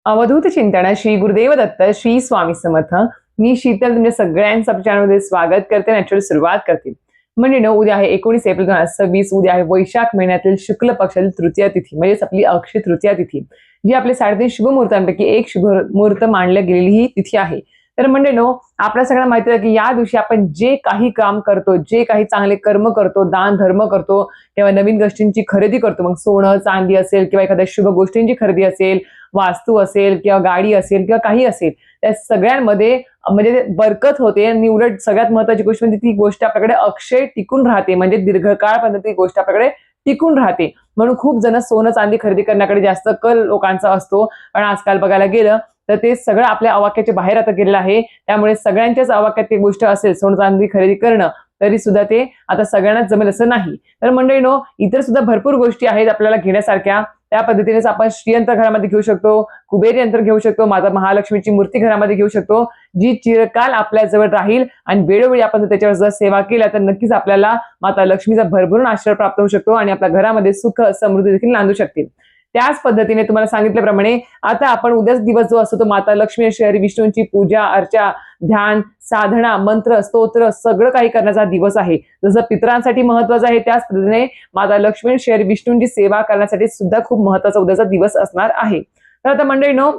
अवधूत चिंतन श्री गुरुदेव दत्त श्री स्वामी समर्थ. मी शीतल तुमच्या सगळ्यांचं आपल्या चॅनलमध्ये स्वागत करते. नॅचरल सुरुवात करते. म्हणजे उद्या आहे 19 एप्रिल 2026. उद्या आहे वैशाख महिन्यातील शुक्ल पक्षातील तृतीया तिथी, म्हणजेच आपली अक्षय तृतीया तिथी, जी आपले 3.5 शुभ मुहूर्तांपैकी एक शुभ मुहूर्त मानल्या गेलेली ही तिथी आहे. तर म्हणजे आपल्या सगळ्यांना माहिती आहे की या दिवशी आपण जे काही काम करतो, जे काही चांगले कर्म करतो, दान धर्म करतो, किंवा नवीन गोष्टींची खरेदी करतो, मग सोनं चांदी असेल किंवा एखाद्या शुभ गोष्टींची खरेदी असेल, वास्तू असेल किंवा गाडी असेल किंवा काही असेल, त्या सगळ्यांमध्ये म्हणजे बरकत होते. आणि उलट सगळ्यात महत्वाची गोष्ट म्हणजे ती गोष्ट आपल्याकडे अक्षय टिकून राहते, म्हणजे दीर्घकाळपर्यंत ती गोष्ट आपल्याकडे टिकून राहते. म्हणून खूप जण सोनं चांदी खरेदी करण्याकडे जास्त कल लोकांचा असतो. पण आजकाल बघायला गेलं तर ते सगळं आपल्या आवाक्याच्या बाहेर आता गेलेलं आहे. त्यामुळे सगळ्यांच्याच आवाक्यात ती गोष्ट असेल सोनं चांदी खरेदी करणं, तरी सुद्धा ते आता सगळ्यांनाच जमेल असं नाही. तर मंडळीनो, इतर सुद्धा भरपूर गोष्टी आहेत आपल्याला घेण्यासारख्या. त्या पद्धतीनेच आपण श्रीयंत्र घरामध्ये घेऊ शकतो, कुबेर यंत्र घेऊ शकतो, माता महालक्ष्मीची मूर्ती घरामध्ये घेऊ शकतो, जी चिरकाल आपल्या जवळ राहील. आणि वेळोवेळी आपण जर त्याच्यावर जर सेवा केल्या तर नक्कीच आपल्याला माता लक्ष्मीचा भरभरून आशीर्वाद प्राप्त होऊ शकतो आणि आपल्या घरामध्ये सुख समृद्धी देखील नांदू शकते. त्याच पद्धतीने तुम्हाला सांगितल्याप्रमाणे आता आपण उद्याच दिवस जो असतो तो माता लक्ष्मी श्री हरी विष्णूंची पूजा अर्चा, ध्यान, साधना, मंत्र, स्तोत्र सगळं काही करण्याचा दिवस आहे. जसं पितरांसाठी महत्वाचं आहे, त्याच पद्धतीने माता लक्ष्मी श्री हरी विष्णूंची सेवा करण्यासाठी सुद्धा खूप महत्वाचा उद्याचा दिवस असणार आहे. तर आता मंडळीनो,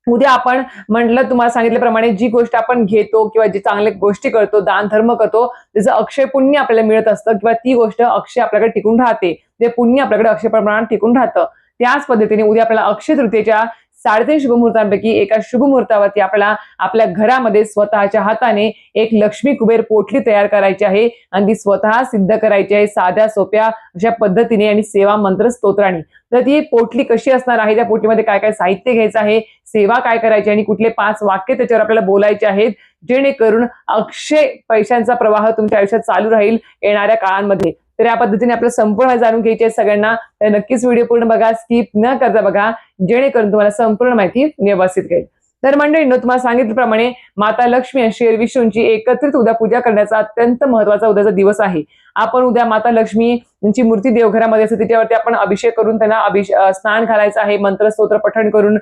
उद्या आपण म्हटलं तुम्हाला सांगितल्याप्रमाणे जी गोष्ट आपण घेतो किंवा जी चांगल्या गोष्टी करतो, दान धर्म करतो, त्याचं अक्षय पुण्य आपल्याला मिळत असतं किंवा ती गोष्ट अक्षय आपल्याकडे टिकून राहते, ते पुण्य आपल्याकडे अक्षय प्रमाणात टिकून राहतं. त्याच पद्धतीने उद्या आपल्याला अक्षय तृतीयेच्या 3.5 शुभ मुहूर्तांपैकी एका शुभ मुहूर्तावरती आपल्याला आपल्या घरामध्ये स्वतःच्या हाताने एक लक्ष्मी कुबेर पोटली तयार करायची आहे आणि ती स्वतः सिद्ध करायची आहे साध्या सोप्या अशा पद्धतीने आणि सेवा मंत्र स्तोत्राने. तर ती पोटली कशी असणार आहे, त्या पोटलीमध्ये काय काय साहित्य घ्यायचं आहे, सेवा काय करायची आणि कुठले 5 वाक्य त्याच्यावर आपल्याला बोलायचे आहेत, जेणेकरून अक्षय पैशांचा प्रवाह तुमच्या आयुष्यात चालू राहील येणाऱ्या काळांमध्ये. तर या पद्धतीने आपलं संपूर्ण जाणून घ्यायची आहे सगळ्यांना. तर नक्कीच व्हिडिओ पूर्ण बघा, स्किप न करता बघा, जेणेकरून तुम्हाला संपूर्ण माहिती व्यवस्थित कळेल. तर मंडळींनो, तुम्हाला सांगितल्याप्रमाणे माता लक्ष्मी आणि श्री विष्णूंची एकत्रित उद्या पूजा करण्याचा अत्यंत महत्वाचा उद्याचा दिवस आहे. आपण उद्या माता लक्ष्मीची मूर्ती देवघरामध्ये असते, त्याच्यावरती आपण अभिषेक करून त्यांना स्नान घालायचं आहे, मंत्र स्तोत्र पठण करून.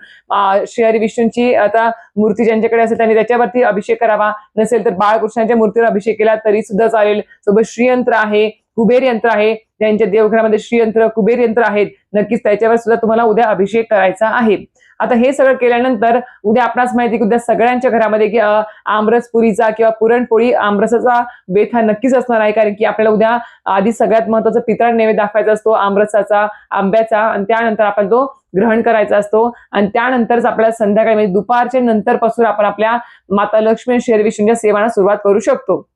श्री हरी विष्णूंची आता मूर्ती ज्यांच्याकडे असेल त्यांनी त्याच्यावरती अभिषेक करावा, नसेल तर बाळकृष्णाच्या मूर्तीवर अभिषेक केला तरी सुद्धा चालेल. सोबत श्रीयंत्र आहे, कुबेर यंत्र आहे, ज्यांच्या देवघरामध्ये श्रीयंत्र कुबेर यंत्र आहेत, नक्कीच त्याच्यावर सुद्धा तुम्हाला उद्या अभिषेक करायचा आहे. आता हे सगळं केल्यानंतर उद्या आपणास माहिती की उद्या सगळ्यांच्या घरामध्ये आमरस पुरीचा किंवा पुरणपोळी आमरसाचा बेत हा नक्कीच असणार आहे. कारण की आपल्याला उद्या आधी सगळ्यात महत्वाचा पितळ नैवेद्य दाखवायचा असतो आमरसाचा, आंब्याचा, आणि त्यानंतर आपण तो ग्रहण करायचा असतो. आणि त्यानंतरच आपल्याला संध्याकाळी म्हणजे दुपारच्या नंतर पासून आपण आपल्या माता लक्ष्मी श्री हरी विष्णूंच्या सेवांना सुरुवात करू शकतो.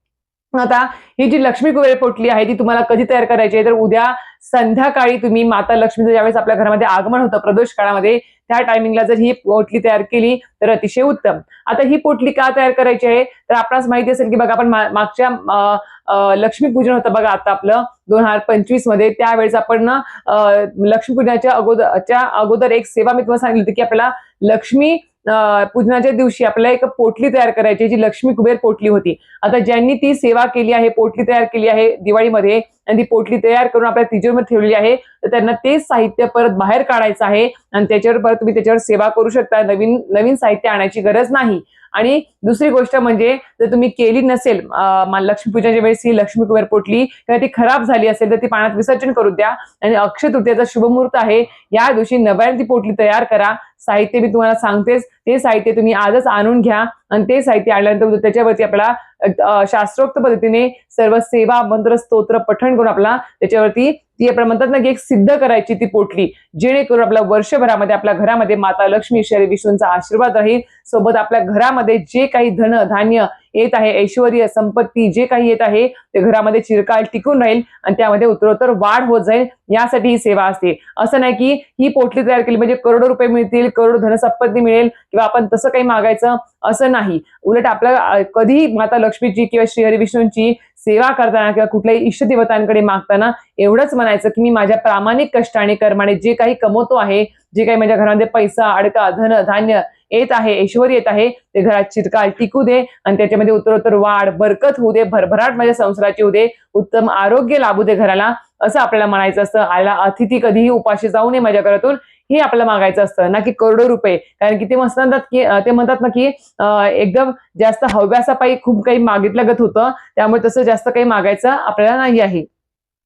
आता ही जी लक्ष्मी कुबेर पोटली आहे ती तुम्हाला कधी तयार करायची आहे, तर उद्या संध्याकाळी तुम्ही माता लक्ष्मीचं ज्यावेळेस आपल्या घरामध्ये आगमन होतं प्रदोष काळामध्ये, त्या टायमिंगला जर ही पोटली तयार केली तर अतिशय उत्तम. आता ही पोटली का तयार करायची आहे, तर आपणास माहिती असेल की बघा आपण मागच्या लक्ष्मीपूजन होतं बघा आता आपलं 2025 मध्ये, त्यावेळेस आपण लक्ष्मीपूजनाच्या अगोदर एक सेवा मी तुम्हाला सांगितली होती की आपल्याला लक्ष्मी पूजनाच्या दिवशी आपल्याला एक पोटली तयार करायची, जी लक्ष्मी कुबेर पोटली होती. आता ज्यांनी ती सेवा केली आहे, पोटली तयार केली आहे दिवाळीमध्ये, आणि ती पोटली तयार करून आपल्या तिजोरीमध्ये ठेवलेली आहे, तर त्यांना तेच साहित्य परत बाहेर काढायचं आहे आणि त्याच्यावर परत तुम्ही त्याच्यावर सेवा करू शकता. नवीन साहित्य आणायची गरज नाही. आणि दुसरी गोष्ट म्हणजे जर तुम्ही केली नसेल लक्ष्मीपूजनाच्या वेळेस ही लक्ष्मी कुबेर पोटली किंवा ती खराब झाली असेल तर ती पाण्यात विसर्जन करू द्या. आणि अक्षय तृतीयेचा शुभ मुहूर्त आहे, या दिवशी नव्याने ती पोटली तयार करा. साहित्य मी तुम्हाला सांगतेच, ते साहित्य तुम्ही आजच आणून घ्या आणि ते साहित्य आणल्यानंतर त्याच्यावरती आपल्याला शास्त्रोक्त पद्धतीने सर्व सेवा मंत्र स्तोत्र पठण करून आपल्याला त्याच्यावरती ती आपण म्हणतात ना की एक सिद्ध करायची ती पोटली, जेणेकरून आपल्या वर्षभरामध्ये आपल्या घरामध्ये माता लक्ष्मी श्री हरी विष्णूंचा आशीर्वाद राहील. सोबत आपल्या घरामध्ये जे काही धन धान्य येत आहे, ऐश्वर्य संपत्ती जे काही येत आहे ते घरामध्ये चिरकाल टिकून राहील आणि त्यामध्ये उत्तरोत्तर वाढ होत जाईल, यासाठी ही सेवा असते. असं नाही की ही पोटली तयार केली म्हणजे करोडो रुपये मिळतील, करोडो धनसंपत्ती मिळेल किंवा आपण तसं काही मागायचं असं नाही. उलट आपल्याला कधीही माता लक्ष्मीची किंवा श्री हरी विष्णूंची सेवा करताना किंवा कुठल्याही इष्टदेवतांकडे मागताना एवढंच म्हणायचं की मी माझ्या प्रामाणिक कष्टाने कर्माने जे काही कमवतो आहे, जे काही माझ्या घरामध्ये पैसा अडका धन धान्य येत आहे, ऐश्वर्य येत आहे, ते घरात चिरकाल टिकू दे आणि त्याच्यामध्ये उत्तरोत्तर वाढ बरकत होऊ दे, भरभराट माझ्या संसाराची होऊ दे, उत्तम आरोग्य लाभू दे घराला, असं आपल्याला म्हणायचं असतं. आला अतिथी कधीही उपाशी जाऊ नये माझ्या घरातून, हे आपल्याला मागायचं असतं, ना की करोडो रुपये. कारण की ते म्हणतात ना की एकदम जास्त हव्यासापायी खूप काही मागितल्यागत होतं. त्यामुळे तसं जास्त काही मागायचं आपल्याला नाही आहे.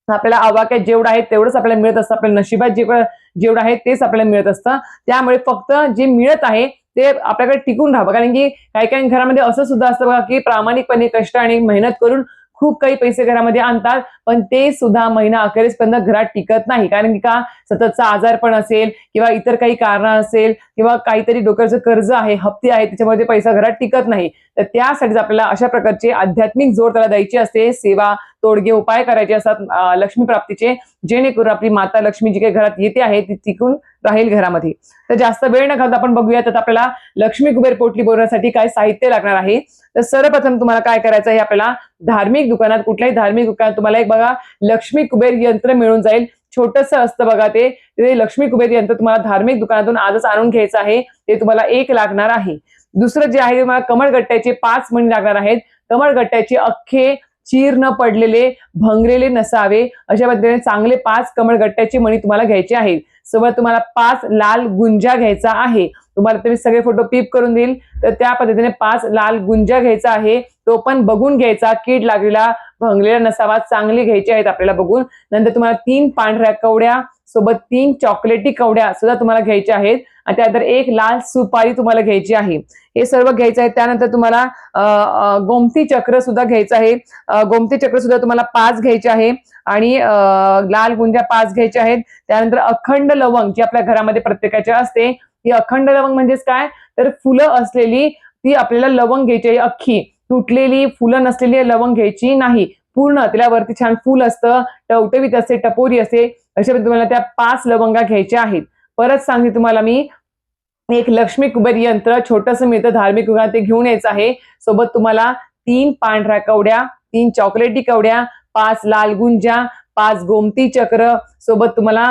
आपल्याला आवाक्यात जेवढं आहे तेवढंच आपल्याला मिळत असतं. आपल्या नशिबात जेवढं आहे तेच आपल्याला मिळत असतं. त्यामुळे फक्त जे मिळत आहे ते आपल्याकडे टिकून राहावं. कारण की काही-काही घरामध्ये असं सुद्धा असतं बघा, की प्रामाणिकपणे कष्ट आणि मेहनत करून खूप काही पैसे घरामध्ये आणतात, पण ते सुद्धा महिना अखेरीसपर्यंत घरात टिकत नाही. कारण की का सततचा आजारपण असेल किंवा इतर काही कारणं असेल किंवा काहीतरी डोक्याचं कर्ज आहे, हप्ते आहेत, त्याच्यामुळे ते पैसा घरात टिकत नाही. तर त्यासाठीच आपल्याला अशा प्रकारचे आध्यात्मिक जोड त्याला द्यायची असते. सेवा, तोडगे उपाय करायचे असतात लक्ष्मी प्राप्तीचे, जेणेकरून आपली माता लक्ष्मी जी काही घरात येते आहे ती टिकून राहील घरामध्ये. तर जास्त वेळ न घालता आपण बघूया, तर आपल्याला लक्ष्मी कुबेर पोटली बनवण्यासाठी काय साहित्य लागणार आहे. तर सर्वप्रथम तुम्हाला काय करायचं आहे, आपल्याला धार्मिक दुकानात, कुठल्याही धार्मिक दुकानात तुम्हाला एक बघा लक्ष्मी कुबेर यंत्र मिळून जाईल. छोटंसं असतं बघा ते लक्ष्मी कुबेर यंत्र तुम्हाला धार्मिक दुकानातून आजच आणून घ्यायचं आहे. ते तुम्हाला एक लागणार आहे. दुसरं जे आहे तुम्हाला कमळगट्ट्याचे 5 मणी लागणार आहेत. कमळगट्ट्याचे अख्खे चीर न पडलेले, भंगलेले नसावे अशा पद्धतीने चांगले 5 कमळगट्ट्याचे मणी तुम्हाला घ्यायचे आहेत. सोबत तुम्हाला 5 लाल गुंजा घ्यायचा आहे. तुम्हाला तुम्ही सगळे फोटो पीप करून देईल, तर त्या पद्धतीने 5 लाल गुंजा घ्यायचा आहे. तो पण बघून घ्यायचा, कीड लागलेला, भंगलेला नसावा, चांगली घ्यायची आहेत आपल्याला बघून. नंतर तुम्हाला 3 पांढऱ्या कवड्या सोबत 3 चॉकलेटी कवड्या सुद्धा तुम्हाला घ्यायच्या आहेत आणि त्यानंतर 1 लाल सुपारी तुम्हाला घ्यायची आहे. हे सर्व घ्यायचं आहे. त्यानंतर तुम्हाला गोमती चक्र सुद्धा घ्यायचं आहे. गोमती चक्र सुद्धा तुम्हाला 5 घ्यायचे आहे आणि लाल गुंजा 5 घ्यायच्या आहेत. त्यानंतर अखंड लवंग जी आपल्या घरामध्ये प्रत्येकाच्या असते, ती अखंड लवंग म्हणजेच काय, तर फुलं असलेली ती आपल्याला लवंग घ्यायची आहे अख्खी. तुटलेली फुलं नसलेली लवंग घ्यायची नाही. पूर्ण त्याच्यावरती छान फुल असतं, टवटवीत असते, टपोरी असते, अशा तुम्हाला त्या 5 लवंगा घ्यायच्या आहेत. परत सांगते तुम्हाला मी, एक लक्ष्मी कुबेर यंत्र छोटंसं मिळतं धार्मिक दुकानात, ते घेऊन यायचं आहे. सोबत तुम्हाला 3 पांढऱ्या कवड्या, 3 चॉकलेटी कवड्या, 5 लाल गुंजा, 5 गोमती चक्र, सोबत तुम्हाला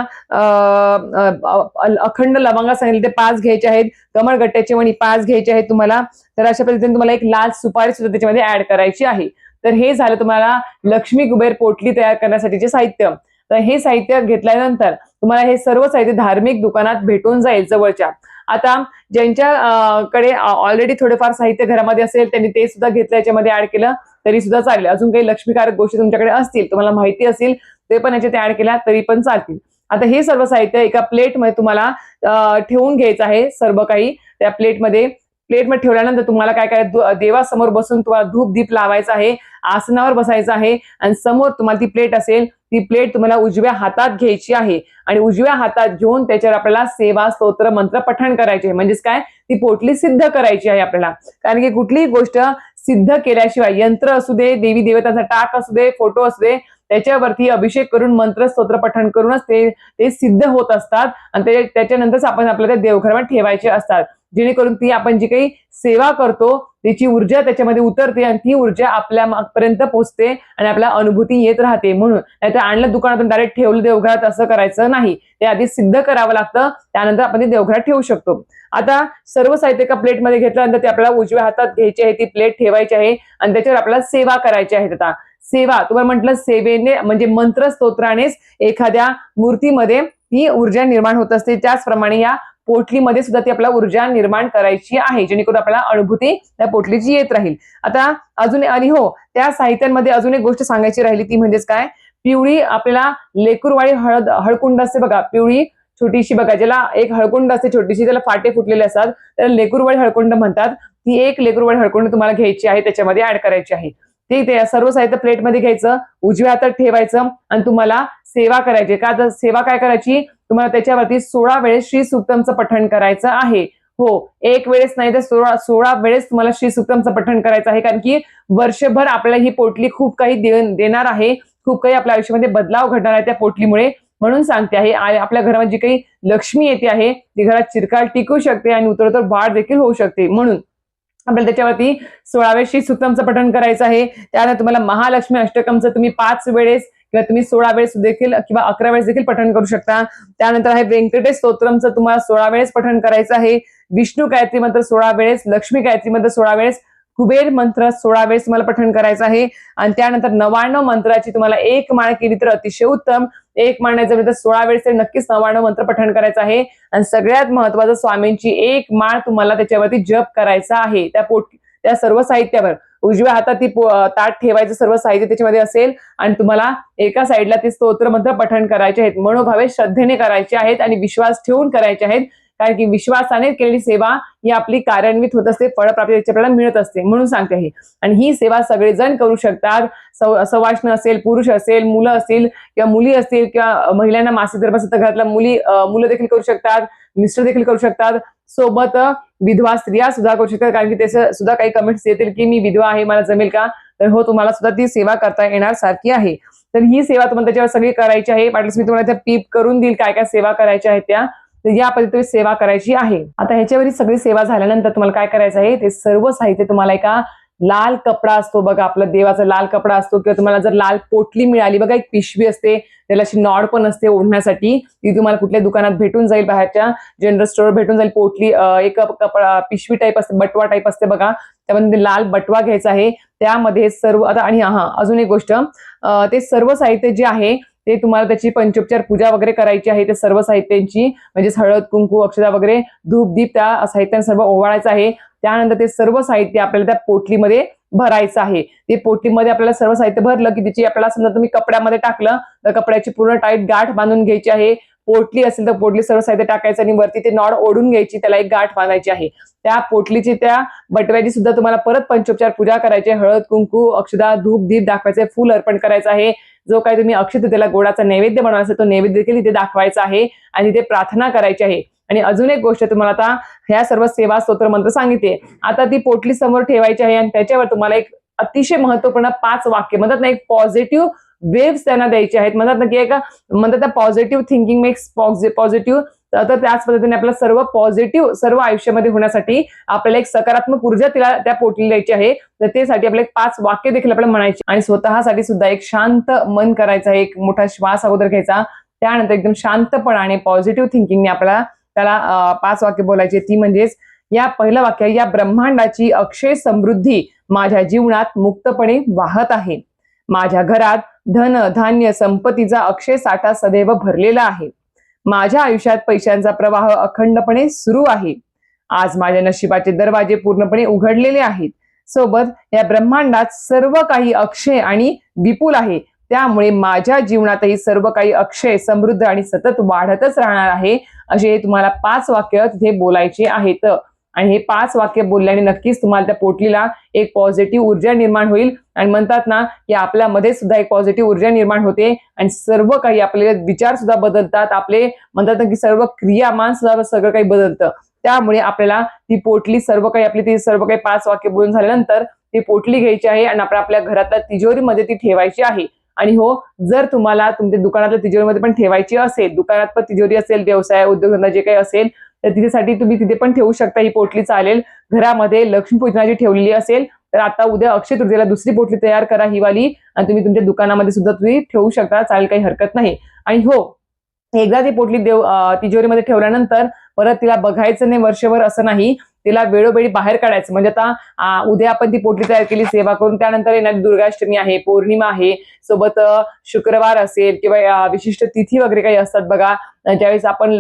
अखंड लवंगा सांगितले ते 5 घ्यायचे आहेत. कमळगट्ट्याचे मणी 5 घ्यायचे आहेत तुम्हाला. तर अशा पद्धतीने तुम्हाला एक लाल सुपारी सुद्धा त्याच्यामध्ये ऍड करायची आहे. तर हे झालं तुम्हाला लक्ष्मी कुबेर पोटली तयार करण्यासाठीचे साहित्य. तर हे साहित्य घेतल्यानंतर तुम्हाला हे सर्व साहित्य धार्मिक दुकानात भेटून जाईल जवळच्या. आता ज्यांच्या कडे ऑलरेडी थोडेफार साहित्य घरामध्ये असेल त्यांनी ते सुद्धा घेतलं, याच्यामध्ये ऍड केलं तरी सुद्धा चालेल. अजून काही लक्ष्मीकारक गोष्टी तुमच्याकडे असतील, तुम्हाला माहिती असेल, ते पण याच्यात ऍड केल्या तरी पण चालतील. आता हे सर्व साहित्य एका प्लेटमध्ये तुम्हाला ठेवून घ्यायचं आहे. सर्व काही त्या प्लेटमध्ये ठेवल्यानंतर तुम्हाला काय करायचं, देवासमोर बसून तुम्हाला धूप दीप लावायचा आहे. आसनावर बसायचं आहे आणि समोर तुम्हाला ती प्लेट असेल, ती प्लेट तुम्हाला उजव्या हातात घ्यायची आहे आणि उजव्या हातात घेऊन त्याच्यावर आपल्याला सेवा, स्तोत्र, मंत्र पठण करायचे आहे. म्हणजेच काय, ती पोटली सिद्ध करायची आहे आपल्याला. कारण की कुठलीही गोष्ट सिद्ध केल्याशिवाय, यंत्र असू दे, देवी देवतांचा टाक असू दे, फोटो असू दे, त्याच्यावरती अभिषेक करून मंत्र स्तोत्र पठण करूनच ते सिद्ध होत असतात आणि त्याच्यानंतरच आपण आपल्या त्या देवघरामध्ये ठेवायचे असतात. जेणेकरून ती आपण जी काही सेवा करतो त्याची ऊर्जा त्याच्यामध्ये उतरते आणि ती ऊर्जा आपल्यापर्यंत पोहोचते आणि आपल्या अनुभूती येत राहते. म्हणून नाहीतर आणलं दुकानातून डायरेक्ट ठेवलं देवघरात, असं करायचं नाही. ते आधी सिद्ध करावं लागतं, त्यानंतर आपण ते देवघरात ठेवू शकतो. आता सर्व साहित्य एका प्लेटमध्ये घेतल्यानंतर ते आपल्याला उजव्या हातात घ्यायचे आहे, ती प्लेट ठेवायची आहे आणि त्याच्यावर आपल्याला सेवा करायची आहे. आता सेवा तुम्हाला म्हटलं, सेवेने म्हणजे मंत्र स्तोत्रानेच एखाद्या मूर्तीमध्ये ती ऊर्जा निर्माण होत असते. त्याचप्रमाणे या पोटलीमध्ये सुद्धा ती आपल्याला ऊर्जा निर्माण करायची आहे, जेणेकरून आपल्याला अनुभूती त्या पोटलीची येत राहील. आता अजून, आणि हो, त्या साहित्यांमध्ये अजून एक गोष्ट सांगायची राहिली, ती म्हणजेच काय, पिवळी आपल्याला लेकरूवाळी हळकुंड असते बघा, पिवळी छोटीशी बघा, ज्याला एक हळकुंड असते छोटीशी, त्याला फाटे फुटलेले असतात, त्याला लेकरूवाळी हळकुंड म्हणतात. ती एक लेकरूवाळी हळकुंड तुम्हाला घ्यायची आहे, त्याच्यामध्ये ऍड करायची आहे. ते सर्व साहित्य प्लेटमध्ये घ्यायचं, उजव्या हातात ठेवायचं आणि तुम्हाला सेवा करायची. का तर सेवा काय करायची, तुम्हाला त्याच्यावरती 16 वेळेस श्री सुक्तमचं पठण करायचं आहे. हो, एक वेळेस नाही तर 16 वेळेस तुम्हाला श्री सुक्तमचं पठण करायचं आहे. कारण की वर्षभर आपल्याला ही पोटली खूप काही देणार आहे, खूप काही आपल्या आयुष्यामध्ये बदलाव घडणार आहे त्या पोटलीमुळे. म्हणून सांगते आहे, आपल्या घरामध्ये जी काही लक्ष्मी येते आहे ती घरात चिरकाल टिकू शकते आणि उत्तरोत्तर वाढ देखील होऊ शकते. म्हणून आपल्याला त्याच्यावरती 16 श्री सुक्तमचं पठण करायचं आहे. त्यानंतर तुम्हाला महालक्ष्मी अष्टकमचं तुम्ही 5 वेळेस किंवा तुम्ही 16 वेळेस देखील किंवा 11 वेळेस देखील पठण करू शकता. त्यानंतर आहे व्यंकटेश स्तोत्रमचं तुम्हाला 16 वेळेस पठण करायचं आहे. विष्णू गायत्री मंत्र 16 वेळेस, लक्ष्मी गायत्री मंत्र 16 वेळेस, कुबेर मंत्र 16 वेळेस तुम्हाला पठण करायचं आहे. आणि त्यानंतर 99 मंत्राची तुम्हाला एक माळ केली तर अतिशय उत्तम. एक मांडायचं म्हणजे 16 वेळेस तरी नक्कीच 99 मंत्र पठण करायचं आहे. आणि सगळ्यात महत्वाचं स्वामींची एक माळ तुम्हाला त्याच्यावरती जप करायचा आहे. त्या सर्व साहित्यावर उजव्या हातात ती ताट ठेवायचं, सर्व साहित्य त्याच्यामध्ये असेल आणि तुम्हाला एका साईडला ते स्तोत्र मंत्र पठण करायचे आहेत. मनोभावे श्रद्धेने करायचे आहेत आणि विश्वास ठेवून करायचे आहेत. कारण की विश्वासाने केलेली सेवा ही आपली कार्यान्वित होत असते, फळप्राप्ती त्याची आपल्याला मिळत असते, म्हणून सांगते आहे. आणि ही सेवा सगळेजण करू शकतात. सवाष्ण असेल, पुरुष असेल, मुलं असतील किंवा मुली असतील किंवा महिलांना मासिक धर्म असतं घरातल्या मुलं देखील करू शकतात, मिस्टर देखील करू शकतात. सोबत विधवा स्त्रिया सुद्धा करू शकतात. कारण की त्याचं सुद्धा काही कमेंट्स येतील की मी विधवा आहे, मला जमेल का? तर हो, तुम्हाला सुद्धा ती सेवा करता येणार सारखी आहे. तर ही सेवा तुम्हाला त्याच्यावर सगळी करायची आहे. वाटल्यास मी तुम्हाला त्या पीप करून देईल काय काय सेवा करायच्या आहेत त्या. तर या पद्धतीने सेवा करायची आहे. आता ह्याच्यावरही सगळी सेवा झाल्यानंतर तुम्हाला काय करायचं आहे, ते सर्व साहित्य तुम्हाला एका लाल कपडा असतो बघा, आपला देवाचा लाल कपडा असतो, किंवा तुम्हाला जर लाल पोटली मिळाली बघा, एक पिशवी असते, त्याला अशी नॉड पण असते ओढण्यासाठी, ती तुम्हाला कुठल्या दुकानात भेटून जाईल, बाहेरच्या जनरल स्टोअर भेटून जाईल. पोटली एक कपडा पिशवी टाईप असते, बटवा टाईप असते बघा, त्यामध्ये लाल बटवा घ्यायचा आहे. त्यामध्ये सर्व आता आणि अजून एक गोष्ट, ते सर्व साहित्य जे आहे ते तुम्हाला त्याची पंचोपचार पूजा वगैरे करायची आहे. ते सर्व साहित्यांची म्हणजे हळद, कुंकू, अक्षता वगैरे, धूप, दीप त्या साहित्याने सर्व ओवाळायचं आहे. त्यानंतर ते सर्व साहित्य आपल्याला त्या पोटलीमध्ये भरायचं आहे. ते पोटलीमध्ये आपल्याला सर्व साहित्य भरलं की त्याची आपल्याला समजा तुम्ही कपड्यामध्ये टाकलं तर कपड्याची पूर्ण टाईट गाठ बांधून घ्यायची आहे. पोटली असेल तर पोटली सर्व साहित्य टाकायचं आणि वरती ते नॉड ओढून घ्यायची, त्याला एक गाठ बांधायची आहे. त्या पोटलीची त्या बटव्याची सुद्धा तुम्हाला परत पंचोपचार पूजा करायची आहे. हळद, कुंकू, अक्षता, धूप, दीप दाखवायचे, फूल अर्पण करायचं आहे. जो काही तुम्ही अक्षतेला गोडाचा नैवेद्य बनवायचा तो नैवेद्य देखील इथे दाखवायचा आहे आणि इथे प्रार्थना करायची आहे. आणि अजून एक गोष्ट तुम्हाला आता ह्या सर्व सेवा स्तोत्र मंत्र सांगितले, आता ती पोटली समोर ठेवायची आहे आणि त्याच्यावर तुम्हाला एक अतिशय महत्वपूर्ण 5 वाक्य म्हणतात ना, एक पॉझिटिव्ह वेव्स त्यांना द्यायचे आहेत. म्हणतात ना की एक म्हणतात ना पॉझिटिव्ह थिंकिंग मेक्स पॉझिटिव्ह. तर त्याच पद्धतीने आपल्याला सर्व पॉझिटिव्ह सर्व आयुष्यामध्ये होण्यासाठी आपल्याला एक सकारात्मक ऊर्जा तिला त्या पोटली द्यायची आहे. तर त्यासाठी आपल्याला एक 5 वाक्य देखील आपल्याला म्हणायची आणि स्वतःसाठी सुद्धा एक शांत मन करायचं आहे. एक मोठा श्वास अगोदर घ्यायचा, त्यानंतर एकदम शांतपणाने पॉझिटिव्ह थिंकिंगने आपल्याला त्याला 5 वाक्य बोलायचे. ती म्हणजेच या पहिलं वाक्य, या ब्रह्मांडाची अक्षय समृद्धी माझ्या जीवनात मुक्तपणे वाहत आहे. माझ्या घरात धन, धान्य, संपत्तीचा अक्षय साठा सदैव भरलेला आहे. माझ्या आयुष्यात पैशांचा प्रवाह अखंडपणे सुरू आहे. आज माझ्या नशिबाचे दरवाजे पूर्णपणे उघडलेले आहेत. सोबत या ब्रह्मांडात सर्व काही अक्षय आणि विपुल आहे. त्यामुळे माझ्या जीवनातही सर्व काही अक्षय, समृद्ध आणि सतत वाढतच राहणार आहे. असे तुम्हाला 5 वाक्य तिथे बोलायचे आहेत. आणि हे 5 वाक्य बोलल्याने नक्कीच तुम्हाला त्या पोटलीला एक पॉझिटिव्ह ऊर्जा निर्माण होईल. आणि म्हणतात ना की आपल्यामध्ये सुद्धा एक पॉझिटिव्ह ऊर्जा निर्माण होते आणि सर्व काही आपले विचार सुद्धा बदलतात. आपले म्हणतात ना की सर्व क्रियामान सुद्धा सगळं काही बदलतं. त्यामुळे आपल्याला ती पोटली सर्व काही आपली ती सर्व काही 5 वाक्य बोलून झाल्यानंतर ती पोटली घ्यायची आहे आणि आपल्या घरातल्या तिजोरीमध्ये ती ठेवायची आहे. आणि हो, जर तुम्हाला तुमच्या दुकानातल्या तिजोरीमध्ये पण ठेवायची असेल, दुकानात पण तिजोरी असेल, व्यवसाय उद्योगधंदा जे काही असेल तर तिच्यासाठी तुम्ही तिथे पण ठेवू शकता. ही पोटली चालेल. घरामध्ये लक्ष्मीपूजनाची ठेवलेली असेल तर आता उद्या अक्षय तृतीयेला दुसरी पोटली तयार करा ही वाली आणि तुम्ही तुमच्या दुकानामध्ये सुद्धा तुम्ही ठेवू शकता, चालेल, काही हरकत नाही. आणि हो, एकदा ती पोटली तिजोरीमध्ये ठेवल्यानंतर परत तिला बघायचं नाही वर्षभर असं नाही, तिला वेळोवेळी बाहेर काढायचं. म्हणजे आता उद्या आपण ती पोटली तयार केली सेवा करून, त्यानंतर येणारी दुर्गाष्टमी आहे, पौर्णिमा आहे, सोबत शुक्रवार असेल किंवा विशिष्ट तिथी वगैरे काही असतात बघा, ज्यावेळेस आपण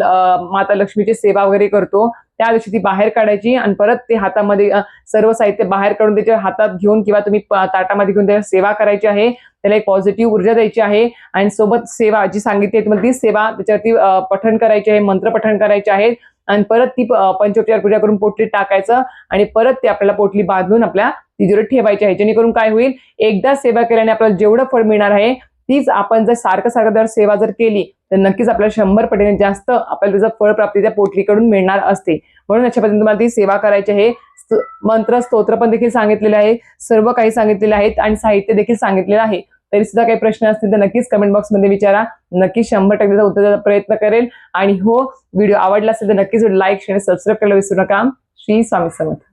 माता लक्ष्मीची सेवा वगैरे करतो त्या दिवशी ती बाहेर काढायची आणि परत ते हातामध्ये सर्व साहित्य बाहेर काढून त्याच्या हातात घेऊन किंवा तुम्ही ताटामध्ये घेऊन त्याची सेवा करायची आहे. त्याला एक पॉझिटिव्ह ऊर्जा द्यायची आहे आणि सोबत सेवा जी सांगितली तुम्हाला ती सेवा त्याच्यावरती पठण करायची आहे, मंत्र पठण करायचे आहेत आणि परत ती पंचोपचार पूजा करून पोटलीत टाकायचं आणि परत ती आपल्याला पोटली बांधून आपल्या तिजोरीत ठेवायची आहे. जेणेकरून काय होईल, एकदा सेवा केल्याने आपल्याला जेवढं फळ मिळणार आहे तीच आपण जर सारखं दर सेवा जर केली तर नक्कीच आपल्याला 100 पटीने जास्त आपल्याला त्याचं फळ प्राप्ती त्या पोटलीकडून मिळणार असते. म्हणून अशा पद्धतीने तुम्हाला ती सेवा करायची आहे. मंत्र स्तोत्र पण देखील सांगितलेले आहे, सर्व काही सांगितलेले आहेत आणि साहित्य देखील सांगितलेलं आहे. तरी सुद्धा काही प्रश्न असतील तर नक्कीच कमेंट बॉक्समध्ये विचारा. नक्कीच 100% त्याचा उत्तर द्यायचा प्रयत्न करेल. आणि हो, व्हिडिओ आवडला असेल तर नक्कीच लाईक, शेअर, सबस्क्राईब करायला विसरू नका. श्री स्वामी समर्थ.